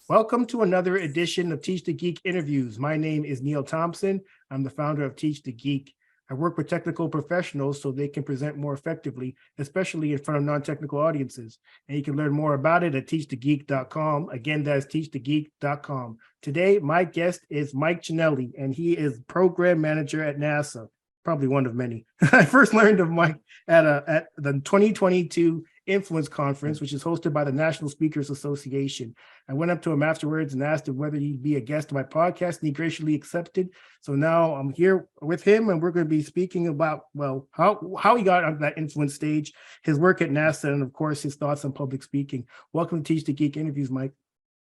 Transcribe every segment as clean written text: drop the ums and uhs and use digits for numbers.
Welcome to another edition of Teach the Geek interviews. My name is Neil Thompson. I'm the founder of Teach the Geek. I work with technical professionals so they can present more effectively, especially in front of non-technical audiences. And you can learn more about it at teachthegeek.com. Again, that's teachthegeek.com. Today, my guest is Mike Ciannilli, and he is program manager at NASA, probably one of many. I first learned of Mike at the 2022 Influence Conference, which is hosted by the National Speakers Association. I went up to him afterwards and asked him whether he'd be a guest on my podcast, and he graciously accepted. So now I'm here with him, and we're going to be speaking about, well, how he got on that influence stage, his work at NASA, and of course, his thoughts on public speaking. Welcome to Teach the Geek interviews, Mike.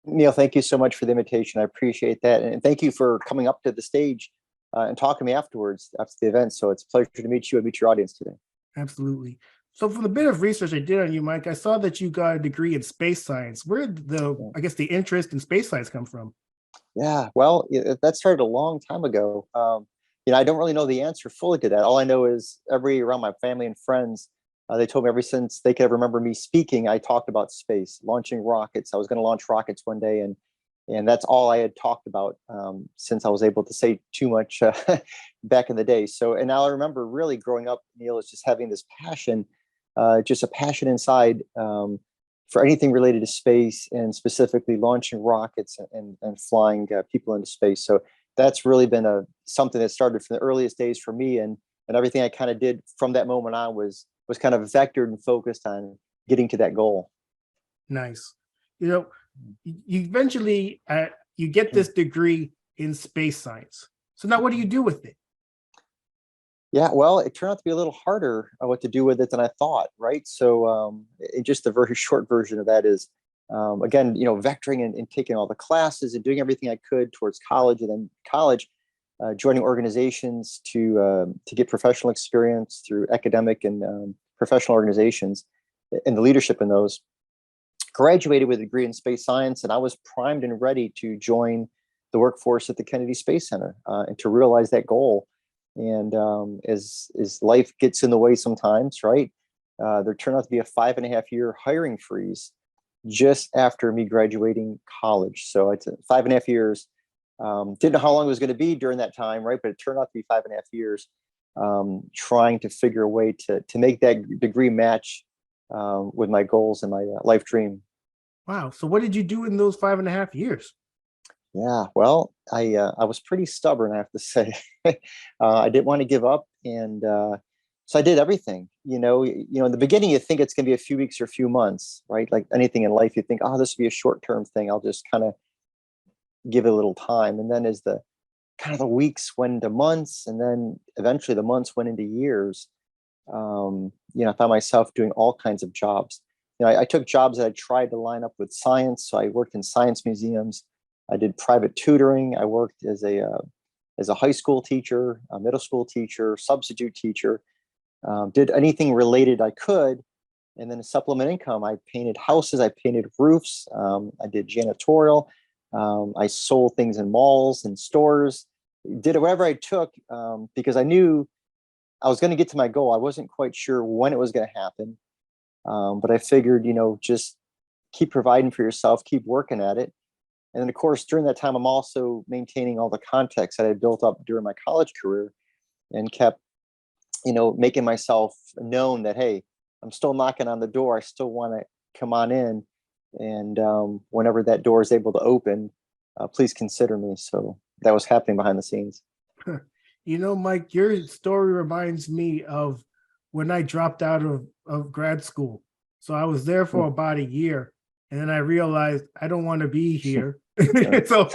Neil, thank you so much for the invitation. I appreciate that. And thank you for coming up to the stage and talking to me afterwards, after the event. So it's a pleasure to meet you and meet your audience today. Absolutely. So from the bit of research I did on you, Mike, I saw that you got a degree in space science. Where did the interest in space science come from? Yeah, well, that started a long time ago. I don't really know the answer fully to that. All I know is around my family and friends, they told me ever since they could remember me speaking, I talked about space, launching rockets. I was going to launch rockets one day, and that's all I had talked about since I was able to say too much back in the day. So, and now I remember really growing up, Neil, is just having this passion. Just a passion inside for anything related to space, and specifically launching rockets and flying people into space. So that's really been something that started from the earliest days for me, and everything I kind of did from that moment on was kind of vectored and focused on getting to that goal. Nice. You eventually you get this degree in space science. So now what do you do with it? Yeah, well, it turned out to be a little harder what to do with it than I thought, right? So just the very short version of that is, again, vectoring and taking all the classes and doing everything I could towards college, and then joining organizations to get professional experience through academic and professional organizations and the leadership in those. Graduated with a degree in space science, and I was primed and ready to join the workforce at the Kennedy Space Center and to realize that goal. And as life gets in the way sometimes, right? There turned out to be a 5.5-year hiring freeze just after me graduating college. So it's 5.5 years. Didn't know how long it was going to be during that time, right? But it turned out to be 5.5 years trying to figure a way to make that degree match with my goals and my life dream. Wow. So what did you do in those 5.5 years? Yeah, well, I was pretty stubborn, I have to say. I didn't want to give up, and so I did everything. In the beginning, you think it's going to be a few weeks or a few months, right? Like anything in life, you think, oh, this will be a short-term thing. I'll just kind of give it a little time, and then as the weeks went into months, and then eventually the months went into years. I found myself doing all kinds of jobs. I took jobs that I tried to line up with science. So I worked in science museums. I did private tutoring. I worked as a high school teacher, a middle school teacher, substitute teacher. Did anything related I could, and then a supplement income. I painted houses. I painted roofs. I did janitorial. I sold things in malls and stores. Did whatever I took because I knew I was going to get to my goal. I wasn't quite sure when it was going to happen, but I figured, just keep providing for yourself, keep working at it. And then, of course, during that time, I'm also maintaining all the contacts that I built up during my college career, and kept, making myself known that, hey, I'm still knocking on the door. I still want to come on in. And whenever that door is able to open, please consider me. So that was happening behind the scenes. Mike, your story reminds me of when I dropped out of grad school. So I was there for about a year. And then I realized I don't want to be here. So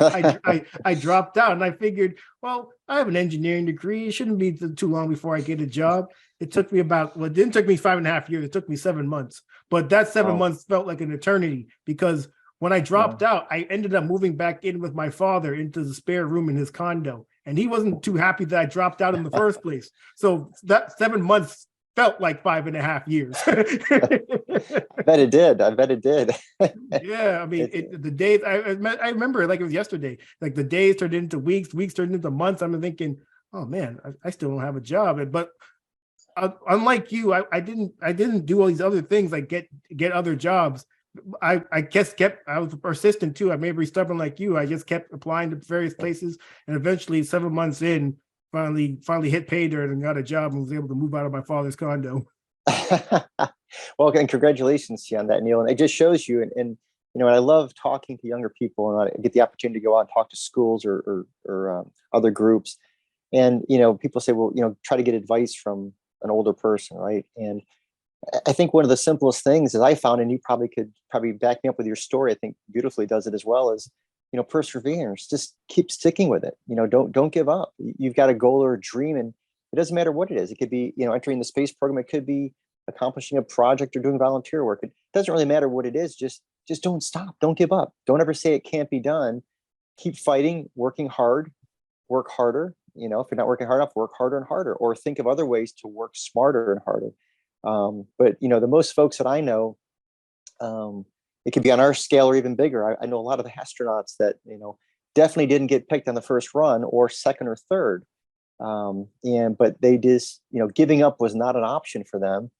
I dropped out, and I figured, well, I have an engineering degree. It shouldn't be too long before I get a job. It took me it didn't take me 5.5 years. It took me 7 months. But that 7 months felt like an eternity, because when I dropped out, I ended up moving back in with my father into the spare room in his condo. And he wasn't too happy that I dropped out in the first place. So that 7 months felt like 5.5 years. I bet it did. Yeah, I mean, the days, I remember like it was yesterday. Like the days turned into weeks, weeks turned into months. I'm thinking, oh man, I still don't have a job. But unlike you, I didn't do all these other things, like get other jobs. I guess I was persistent too. I may be stubborn like you. I just kept applying to various places, and eventually 7 months in, finally hit pay dirt and got a job and was able to move out of my father's condo. Well, and congratulations to you on that, Neil. And it just shows you, and I love talking to younger people, and I get the opportunity to go out and talk to schools or other groups. And, people say, well, try to get advice from an older person, right? And I think one of the simplest things is I found, and you probably could back me up with your story, I think beautifully does it as well, is, perseverance. Just keep sticking with it. Don't give up. You've got a goal or a dream, and it doesn't matter what it is. It could be, entering the space program. It could be accomplishing a project or doing volunteer work. It doesn't really matter what it is. Just don't stop. Don't give up. Don't ever say it can't be done. Keep fighting, working hard, work harder. If you're not working hard enough, work harder and harder, or think of other ways to work smarter and harder. But the most folks that I know, it could be on our scale or even bigger. I know a lot of the astronauts that definitely didn't get picked on the first run or second or third, but they just giving up was not an option for them.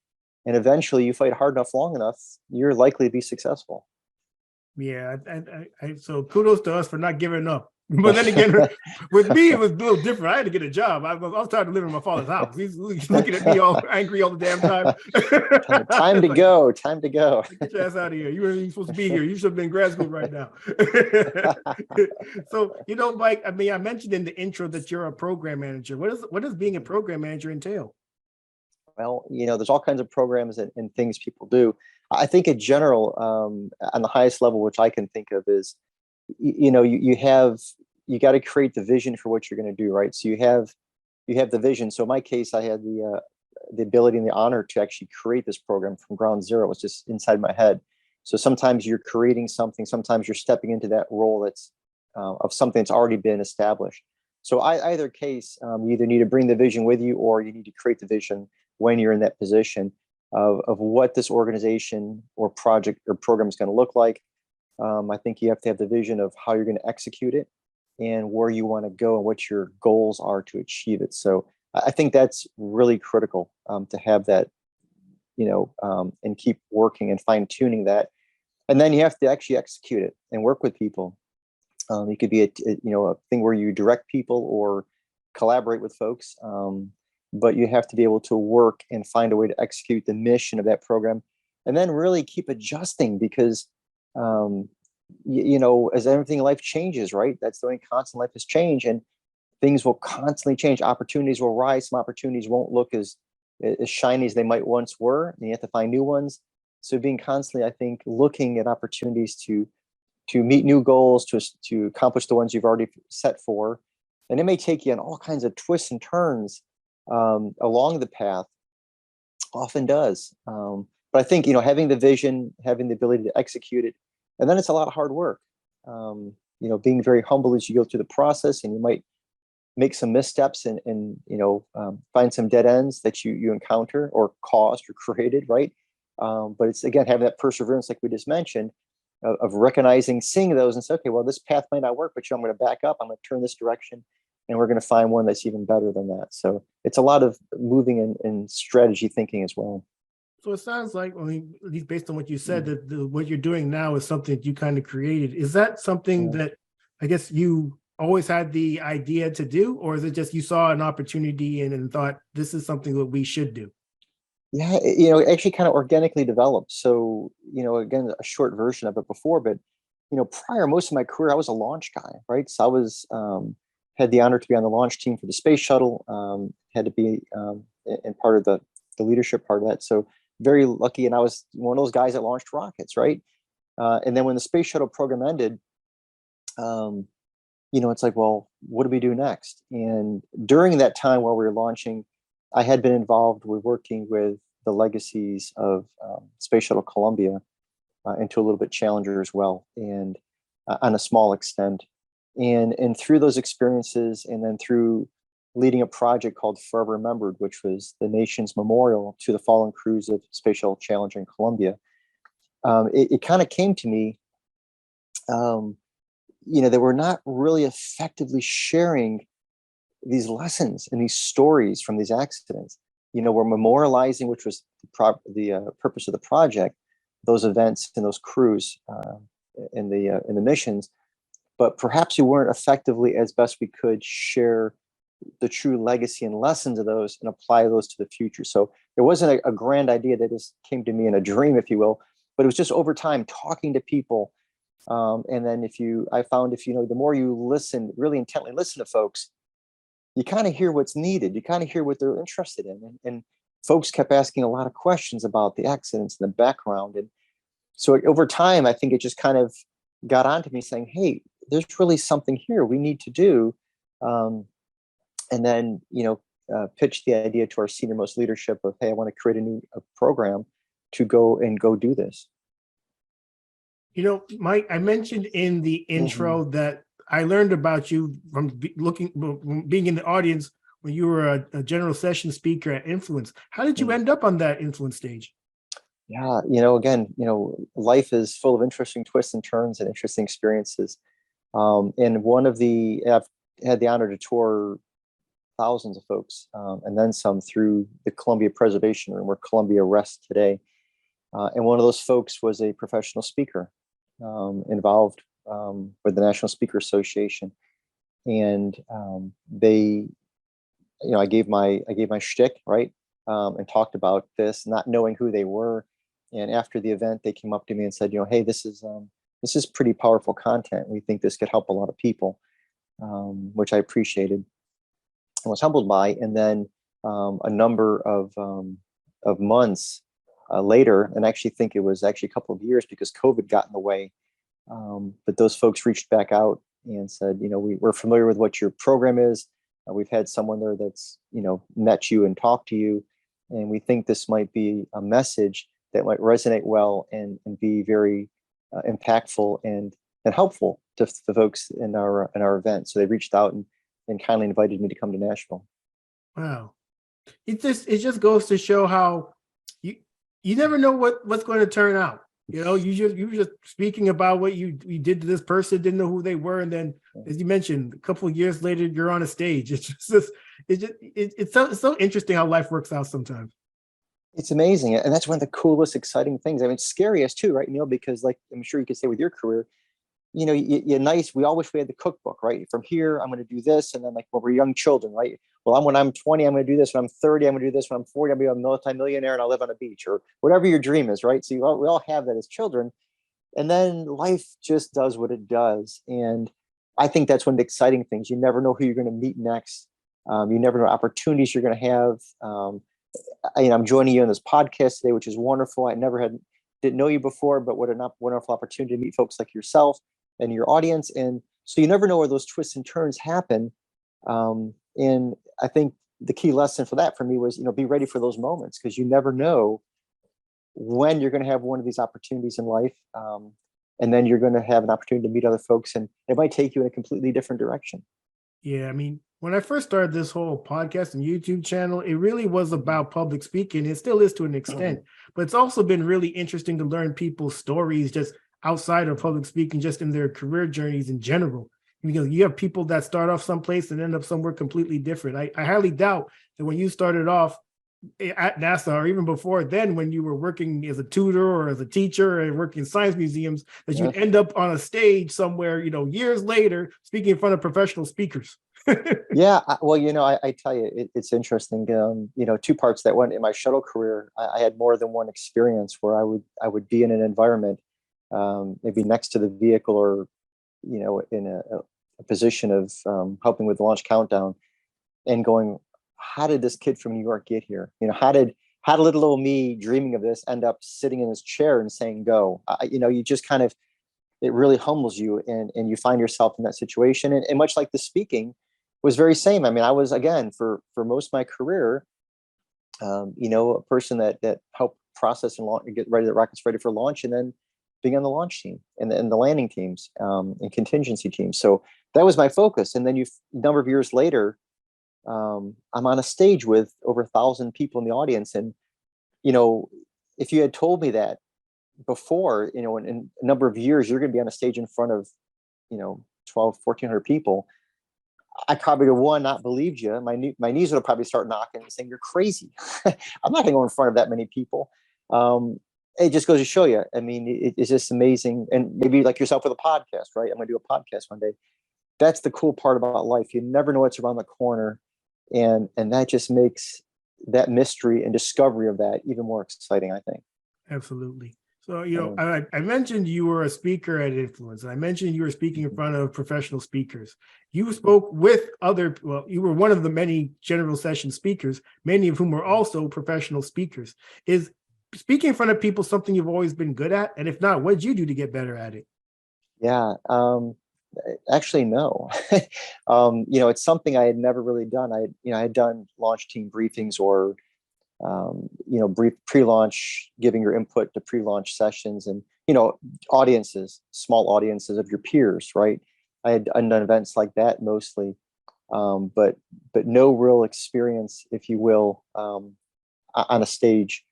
And eventually, you fight hard enough, long enough, you're likely to be successful. Yeah, so kudos to us for not giving up. But then again, with me, it was a little different. I had to get a job. I was tired of living in my father's house. He's looking at me all angry all the damn time. Time to go. Time to go. Get your ass out of here. You weren't even supposed to be here. You should have been in grad school right now. So, Mike, I mentioned in the intro that you're a program manager. What does being a program manager entail? Well, there's all kinds of programs and things people do. I think in general, on the highest level, which I can think of is, you got to create the vision for what you're going to do, right? So you have the vision. So in my case, I had the ability and the honor to actually create this program from ground zero. It was just inside my head. So sometimes you're creating something, sometimes you're stepping into that role that's of something that's already been established. So either case, you either need to bring the vision with you, or you need to create the vision when you're in that position of what this organization or project or program is going to look like. I think you have to have the vision of how you're going to execute it and where you want to go and what your goals are to achieve it. So I think that's really critical to have that, and keep working and fine tuning that. And then you have to actually execute it and work with people. It could be a thing where you direct people or collaborate with folks. But you have to be able to work and find a way to execute the mission of that program, and then really keep adjusting because, as everything in life changes, right? That's the only constant. Life is change, and things will constantly change. Opportunities will rise. Some opportunities won't look as shiny as they might once were, and you have to find new ones. So being constantly, I think, looking at opportunities to meet new goals, to accomplish the ones you've already set for, and it may take you on all kinds of twists and turns along the path, often does. But I think, having the vision, having the ability to execute it, and then it's a lot of hard work. Being very humble as you go through the process, and you might make some missteps and find some dead ends that you encounter or caused or created, right? But it's, again, having that perseverance, like we just mentioned, of recognizing, seeing those and say, okay, well, this path might not work, but I'm going to back up. I'm going to turn this direction, and we're going to find one that's even better than that. So it's a lot of moving and strategy thinking as well. So it sounds like, at least based on what you said, that what you're doing now is something that you kind of created. Is that something that I guess you always had the idea to do, or is it just you saw an opportunity and thought this is something that we should do? Yeah, it actually kind of organically developed. So, again, a short version of it before, but, prior, most of my career, I was a launch guy, right? So I was, had the honor to be on the launch team for the space shuttle, had to be in part of the leadership part of that. So very lucky. And I was one of those guys that launched rockets, right? And then when the space shuttle program ended, it's like, well, what do we do next? And during that time while we were launching, I had been involved with working with the legacies of Space Shuttle Columbia into a little bit Challenger as well, and on a small extent. And through those experiences, and then through leading a project called Forever Remembered, which was the nation's memorial to the fallen crews of Space Shuttle Challenger and Columbia, it kind of came to me, they were not really effectively sharing these lessons and these stories from these accidents. We're memorializing, which was the purpose of the project, those events and those crews in the missions, but perhaps we weren't effectively as best we could share the true legacy and lessons of those and apply those to the future. So it wasn't a grand idea that just came to me in a dream, if you will, but it was just over time talking to people. And then I found if the more you listen, really intently listen to folks, you kind of hear what's needed. You kind of hear what they're interested in. And folks kept asking a lot of questions about the accidents and the background. And so over time, I think it just kind of got onto me saying, hey, there's really something here we need to do. And then, pitched the idea to our senior most leadership of, hey, I want to create a new program to go do this. Mike, I mentioned in the intro that I learned about you from being in the audience when you were a general session speaker at Influence. How did you end up on that Influence stage? Yeah, again, life is full of interesting twists and turns and interesting experiences. And I've had the honor to tour thousands of folks and then some through the Columbia Preservation Room, where Columbia rests today. And one of those folks was a professional speaker involved with the National Speaker Association. And I gave my shtick, right, and talked about this, not knowing who they were. And after the event, they came up to me and said, hey, this is pretty powerful content. We think this could help a lot of people, which I appreciated and was humbled by. And then a number of months later, and I actually think it was actually a couple of years because COVID got in the way. But those folks reached back out and said, we're familiar with what your program is. We've had someone there that's, met you and talked to you. And we think this might be a message that might resonate well and be very impactful and helpful to the folks in our event. So they reached out and kindly invited me to come to Nashville. Wow. It just goes to show how you never know what's going to turn out. You were just speaking about what you did to this person, didn't know who they were, and then, as you mentioned, a couple of years later, you're on a stage. It's so interesting how life works out sometimes. It's amazing, and that's one of the coolest, exciting things. I mean, it's scariest too, right, Neil? Because, like I'm sure you could say with your career, we all wish we had the cookbook, right? From here, I'm going to do this. And then like when we're young children, right? Well, when I'm 20, I'm going to do this. When I'm 30, I'm going to do this. When I'm 40, I'm going to be a multimillionaire and I'll live on a beach, or whatever your dream is, right? So we all have that as children. And then life just does what it does. And I think that's one of the exciting things. You never know who you're going to meet next. You never know opportunities you're going to have. I'm joining you on this podcast today, which is wonderful. Didn't know you before, but what a wonderful opportunity to meet folks like yourself and your audience. And so you never know where those twists and turns happen. And I think the key lesson for me was, be ready for those moments, because you never know when you're going to have one of these opportunities in life. And then you're going to have an opportunity to meet other folks, and it might take you in a completely different direction. Yeah. I mean, when I first started this whole podcast and YouTube channel, it really was about public speaking. It still is to an extent, but it's also been really interesting to learn people's stories just outside of public speaking, just in their career journeys in general. Because you have people that start off someplace and end up somewhere completely different. I highly doubt that when you started off at NASA, or even before then, when you were working as a tutor or as a teacher and working in science museums, that you'd end up on a stage somewhere, years later, speaking in front of professional speakers. Yeah, well, I tell you, it's interesting. Two parts that went in my shuttle career. I had more than one experience where I would be in an environment, maybe next to the vehicle, or in a position of helping with the launch countdown, and going, how did this kid from New York get here? How did little old me dreaming of this end up sitting in his chair and saying go? You just kind of, it really humbles you, and you find yourself in that situation. And much like the speaking was very same. I mean, I was, again, for most of my career, a person that helped process and get the rockets ready for launch, and then being on the launch team and the landing teams and contingency teams. So that was my focus. And then a number of years later, I'm on a stage with over 1,000 people in the audience. And, if you had told me that before, in a number of years, you're going to be on a stage in front of, 1,400 people, I probably would not believed you. My knees would have probably started knocking and saying, you're crazy. I'm not going to go in front of that many people. it just goes to show you. I mean, it's just amazing. And maybe like yourself with a podcast, right? I'm going to do a podcast one day. That's the cool part about life. You never know what's around the corner. And that just makes that mystery and discovery of that even more exciting, I think. Absolutely. So, I mentioned you were a speaker at Influence, and I mentioned you were speaking in front of professional speakers. You spoke with you were one of the many general session speakers, many of whom were also professional speakers. Is speaking in front of people something you've always been good at? And if not, what did you do to get better at it? Yeah. Actually, no. It's something I had never really done. I had done launch team briefings or brief pre-launch, giving your input to pre-launch sessions, and audiences, small audiences of your peers, right? I had done events like that mostly, but no real experience, if you will, on a stage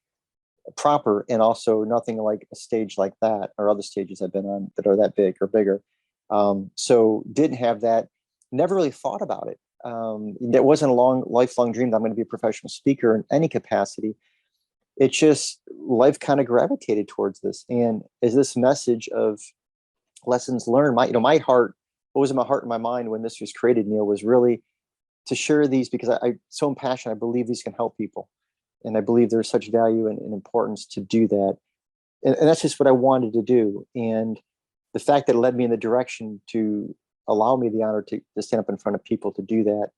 proper, and also nothing like a stage like that or other stages I've been on that are that big or bigger. So didn't have that. Never really thought about it. That wasn't a lifelong dream that I'm going to be a professional speaker in any capacity. It's just life kind of gravitated towards this. And as this message of lessons learned, my heart, what was in my heart and my mind when this was created, Neil, was really to share these, because I so impassioned. I believe these can help people. And I believe there's such value and importance to do that. And that's just what I wanted to do. And the fact that it led me in the direction to allow me the honor to stand up in front of people to do that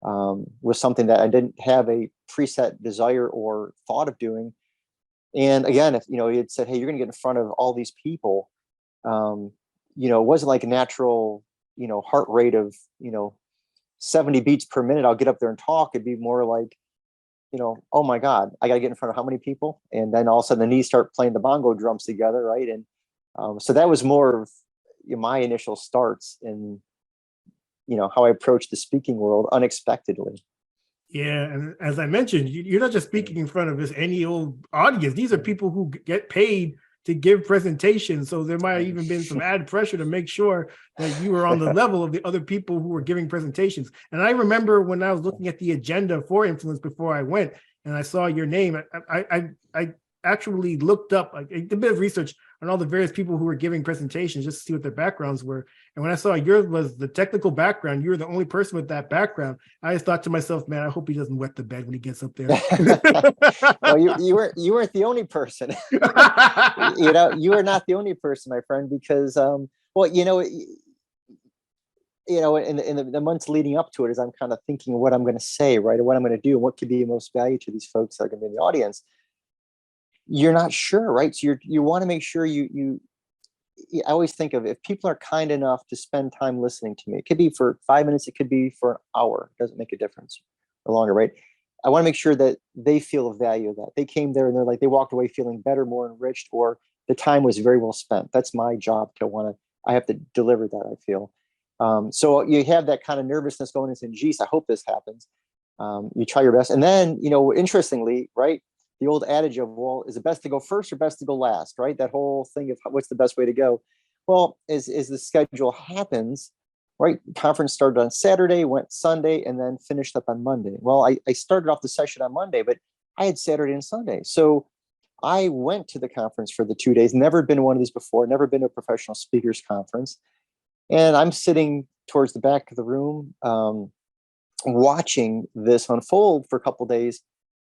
was something that I didn't have a preset desire or thought of doing. And again, if he had said, "Hey, you're going to get in front of all these people," it wasn't like a natural, heart rate of 70 beats per minute. I'll get up there and talk. It'd be more like, oh my God, I got to get in front of how many people? And then all of a sudden the knees start playing the bongo drums together, right? And so that was more of my initial starts in, how I approached the speaking world unexpectedly. Yeah, and as I mentioned, you're not just speaking in front of just any old audience. These are people who get paid to give presentations. So there might have even been some added pressure to make sure that you were on the level of the other people who were giving presentations. And I remember when I was looking at the agenda for Influence before I went, and I saw your name, I actually looked up, like, a bit of research on all the various people who were giving presentations just to see what their backgrounds were. And when I saw yours was the technical background, you were the only person with that background. I just thought to myself, man, I hope he doesn't wet the bed when he gets up there. Well, you weren't the only person. You are not the only person, my friend, because in the months leading up to it, as I'm kind of thinking what I'm going to say, right, and what I'm going to do, and what could be most value to these folks that are going to be in the audience. You're not sure, right? So you want to make sure I always think of, if people are kind enough to spend time listening to me, it could be for 5 minutes, it could be for an hour, it doesn't make a difference, or longer, right? I want to make sure that they feel the value of that. They came there and they walked away feeling better, more enriched, or the time was very well spent. That's my job I have to deliver that, I feel. So you have that kind of nervousness going into, geez, I hope this happens. You try your best. And then, interestingly, right, the old adage of, well, is it best to go first or best to go last, right? That whole thing of what's the best way to go. Well, as the schedule happens, right, conference started on Saturday, went Sunday, and then finished up on Monday. Well, I started off the session on Monday, but I had Saturday and Sunday. So I went to the conference for the 2 days, never been to one of these before, never been to a professional speakers conference. And I'm sitting towards the back of the room, watching this unfold for a couple of days.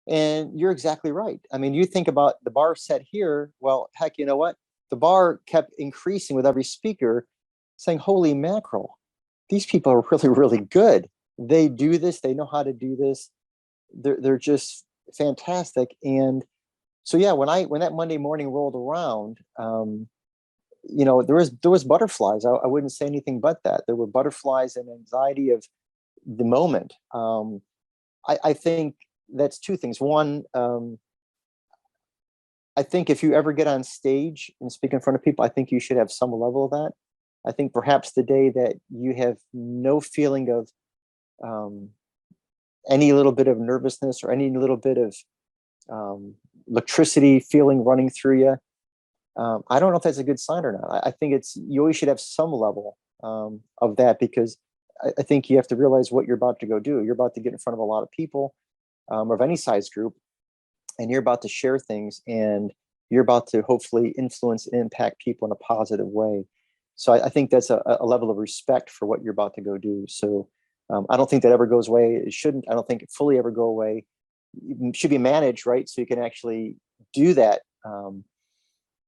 And you're exactly right. I mean, you think about the bar set here. Well, heck, you know what? The bar kept increasing with every speaker, saying, holy mackerel, these people are really, really good. They do this. They know how to do this. They're just fantastic. And so, yeah, when that Monday morning rolled around, there was butterflies. I wouldn't say anything but that. There were butterflies and anxiety of the moment. I think that's two things. One, I think if you ever get on stage and speak in front of people, I think you should have some level of that. I think perhaps the day that you have no feeling of any little bit of nervousness or any little bit of electricity feeling running through you, I don't know if that's a good sign or not. I think you always should have some level of that, because I think you have to realize what you're about to go do. You're about to get in front of a lot of people, or of any size group, and you're about to share things, and you're about to hopefully influence and impact people in a positive way. So I think that's a level of respect for what you're about to go do. So I don't think that ever goes away. It shouldn't. I don't think it fully ever go away. It should be managed, right? So you can actually do that.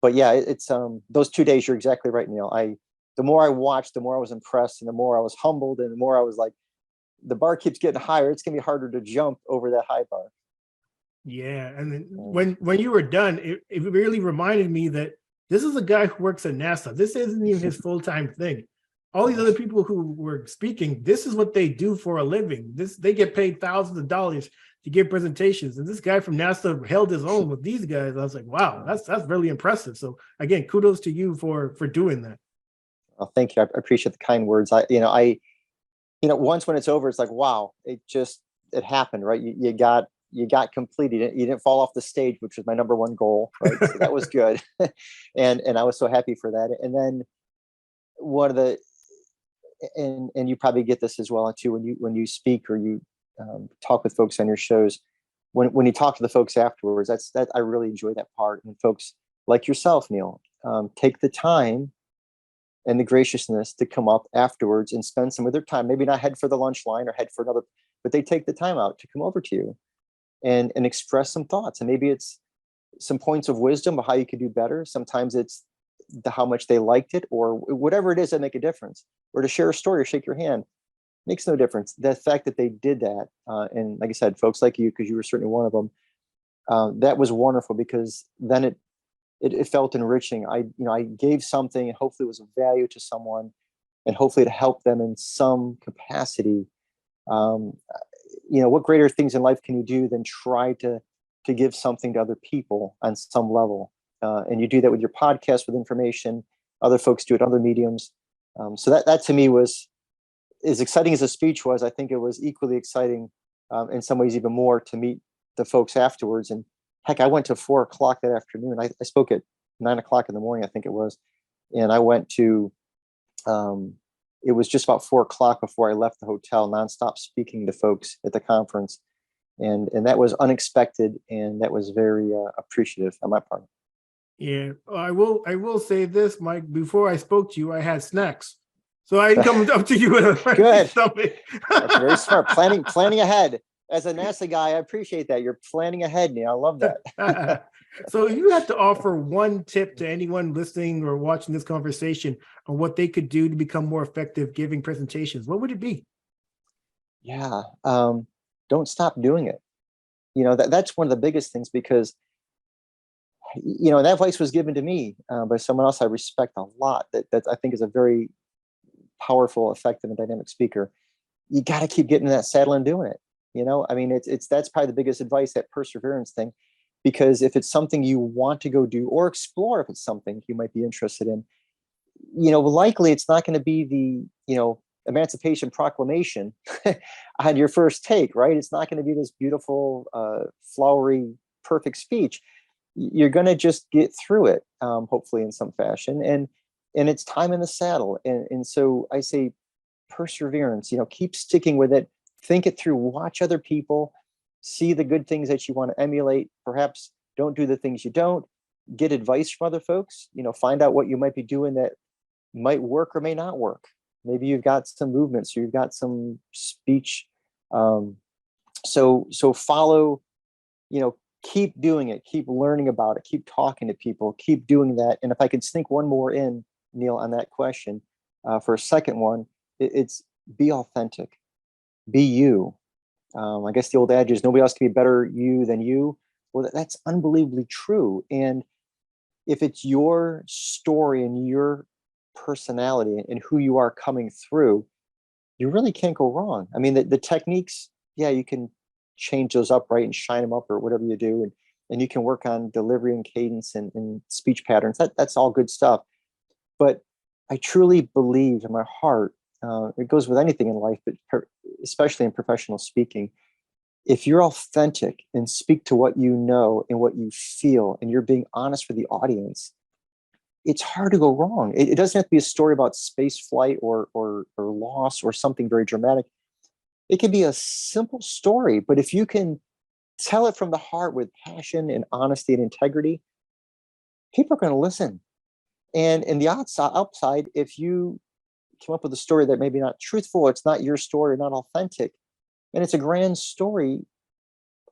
But yeah, it's those 2 days. You're exactly right, Neil. The more I watched, the more I was impressed, and the more I was humbled, and the more I was like, the bar keeps getting higher. It's gonna be harder to jump over that high bar. Yeah, and then when you were done, it really reminded me that this is a guy who works at NASA. This isn't even his full-time thing. All these other people who were speaking, this is what they do for a living. They get paid thousands of dollars to give presentations, and this guy from NASA held his own with these guys. I was like, wow, that's really impressive. So again, kudos to you for doing that. Well, thank you. I appreciate the kind words. Once when it's over, it's like, wow, it happened, right? You got completed. You didn't fall off the stage, which was my number one goal, right? So that was good. and I was so happy for that. And then one of the, and you probably get this as well too, when you speak or you talk with folks on your shows, when you talk to the folks afterwards, that I really enjoy that part. And folks like yourself, Neil, take the time and the graciousness to come up afterwards and spend some of their time, maybe not head for the lunch line or head for another, but they take the time out to come over to you and express some thoughts. And maybe it's some points of wisdom of how you could do better. Sometimes it's how much they liked it, or whatever it is that make a difference, or to share a story or shake your hand makes no difference. The fact that they did that, and like I said, folks like you, because you were certainly one of them, that was wonderful, because then it felt enriching. I gave something, and hopefully it was of value to someone, and hopefully it helped them in some capacity. What greater things in life can you do than try to give something to other people on some level? And you do that with your podcast, with information. Other folks do it other mediums. So that to me was, as exciting as the speech was, I think it was equally exciting, in some ways even more, to meet the folks afterwards. And heck, I went to 4:00 that afternoon. I spoke at 9:00 in the morning, I think it was. And I went to, it was just about 4:00 before I left the hotel, nonstop speaking to folks at the conference. And that was unexpected. And that was very appreciative on my part. Yeah, I will say this, Mike. Before I spoke to you, I had snacks, so I didn't come up to you with a Good. stomach. That's very smart. Planning ahead. As a NASA guy, I appreciate that. You're planning ahead, Neil. I love that. So you have to offer one tip to anyone listening or watching this conversation on what they could do to become more effective giving presentations. What would it be? Yeah. Don't stop doing it. That's one of the biggest things, because that advice was given to me by someone else I respect a lot, that I think is a very powerful, effective, and dynamic speaker. You got to keep getting in that saddle and doing it. That's probably the biggest advice, that perseverance thing, because if it's something you want to go do or explore, if it's something you might be interested in, likely it's not going to be the, Emancipation Proclamation on your first take, right? It's not going to be this beautiful, flowery, perfect speech. You're going to just get through it, hopefully in some fashion. And it's time in the saddle. And so I say perseverance, keep sticking with it, think it through, watch other people, see the good things that you want to emulate. Perhaps don't do the things you don't. Get advice from other folks, find out what you might be doing that might work or may not work. Maybe you've got some movements, you've got some speech. So follow, keep doing it, keep learning about it, keep talking to people, keep doing that. And if I could sneak one more in, Neil, on that question, for a second one, it's be authentic, be you. I guess the old adage is nobody else can be better you than you. Well, that's unbelievably true. And if it's your story and your personality and who you are coming through, you really can't go wrong. I mean, the techniques, yeah, you can change those up, right, and shine them up, or whatever you do. And you can work on delivery and cadence and speech patterns. That's all good stuff. But I truly believe in my heart, it goes with anything in life, but especially in professional speaking, if you're authentic and speak to what you know and what you feel, and you're being honest with the audience, it's hard to go wrong. It doesn't have to be a story about space flight or loss or something very dramatic. It can be a simple story, but if you can tell it from the heart with passion and honesty and integrity, people are going to listen. And the outside, if you come up with a story that maybe not truthful, it's not your story, not authentic, and it's a grand story,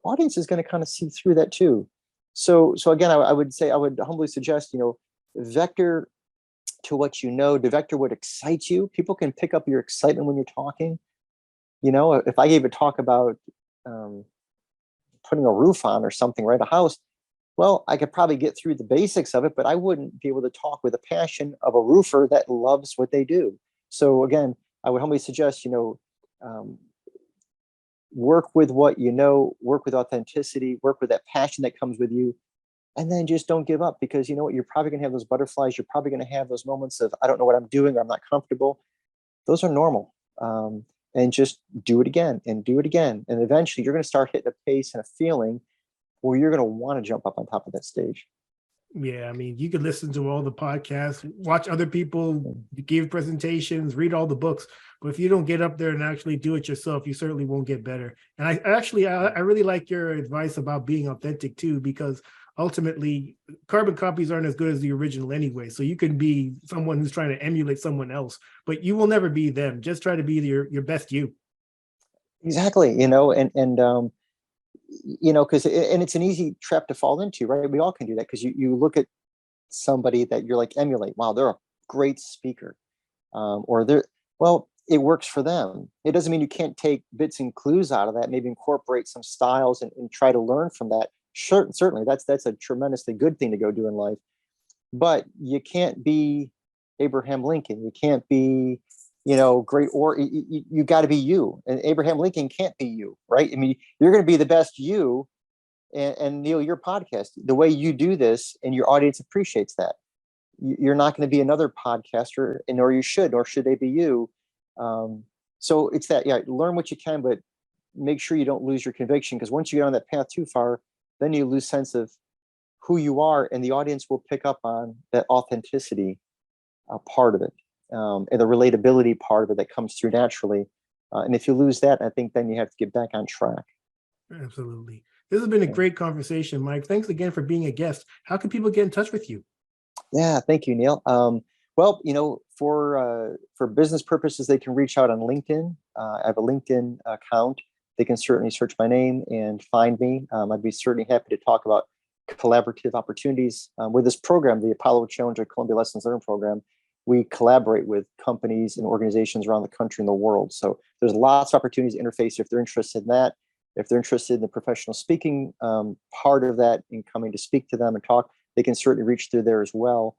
audience is going to kind of see through that too. So again, I would say, I would humbly suggest, vector to what you know, to vector what excites you. People can pick up your excitement when you're talking. If I gave a talk about putting a roof on or something, right, a house, well, I could probably get through the basics of it, but I wouldn't be able to talk with the passion of a roofer that loves what they do. So again, I would humbly suggest, work with what you know, work with authenticity, work with that passion that comes with you, and then just don't give up, because you know what, you're probably going to have those butterflies. You're probably going to have those moments of, I don't know what I'm doing, or I'm not comfortable. Those are normal. And just do it again and do it again. And eventually you're going to start hitting a pace and a feeling where you're going to want to jump up on top of that stage. Yeah, I mean, you could listen to all the podcasts, watch other people give presentations, read all the books, but if you don't get up there and actually do it yourself, you certainly won't get better. And I really like your advice about being authentic too, because ultimately carbon copies aren't as good as the original anyway. So you can be someone who's trying to emulate someone else, but you will never be them. Just try to be your best you. Exactly. Because it's an easy trap to fall into, right? We all can do that, because you look at somebody that you're like, emulate. Wow, they're a great speaker, or it works for them. It doesn't mean you can't take bits and clues out of that, maybe incorporate some styles and try to learn from that. Certainly, that's a tremendously good thing to go do in life. But you can't be Abraham Lincoln. You can't be, great, or you got to be you. And Abraham Lincoln can't be you, right? I mean, you're going to be the best you. And Neil, your podcast, the way you do this, and your audience appreciates that. You're not going to be another podcaster, nor should they be you. So it's that, learn what you can, but make sure you don't lose your conviction, because once you get on that path too far, then you lose sense of who you are, and the audience will pick up on that authenticity part of it, and the relatability part of it that comes through naturally. And if you lose that, I think then you have to get back on track. Absolutely. This has been a great conversation, Mike. Thanks again for being a guest. How can people get in touch with you? Yeah, thank you, Neil. For business purposes, they can reach out on LinkedIn. I have a LinkedIn account. They can certainly search my name and find me. I'd be certainly happy to talk about collaborative opportunities with this program, the Apollo Challenger Columbia Lessons Learned program. We collaborate with companies and organizations around the country and the world. So there's lots of opportunities to interface if they're interested in that. If they're interested in the professional speaking part of that and coming to speak to them and talk, they can certainly reach through there as well.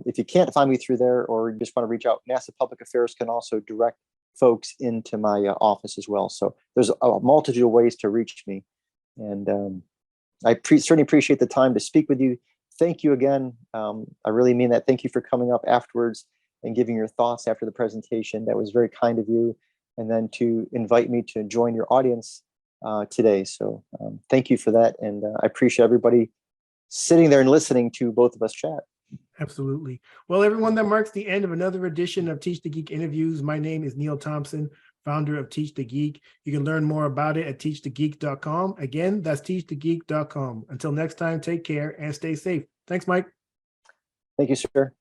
If you can't find me through there, or you just want to reach out, NASA Public Affairs can also direct folks into my office as well. So there's a multitude of ways to reach me. And I certainly appreciate the time to speak with you. Thank you again. I really mean that. Thank you for coming up afterwards and giving your thoughts after the presentation. That was very kind of you. And then to invite me to join your audience today. So thank you for that. And I appreciate everybody sitting there and listening to both of us chat. Absolutely. Well, everyone, that marks the end of another edition of Teach the Geek Interviews. My name is Neil Thompson, founder of Teach the Geek. You can learn more about it at teachthegeek.com. Again, that's teachthegeek.com. Until next time, take care and stay safe. Thanks, Mike. Thank you, sir.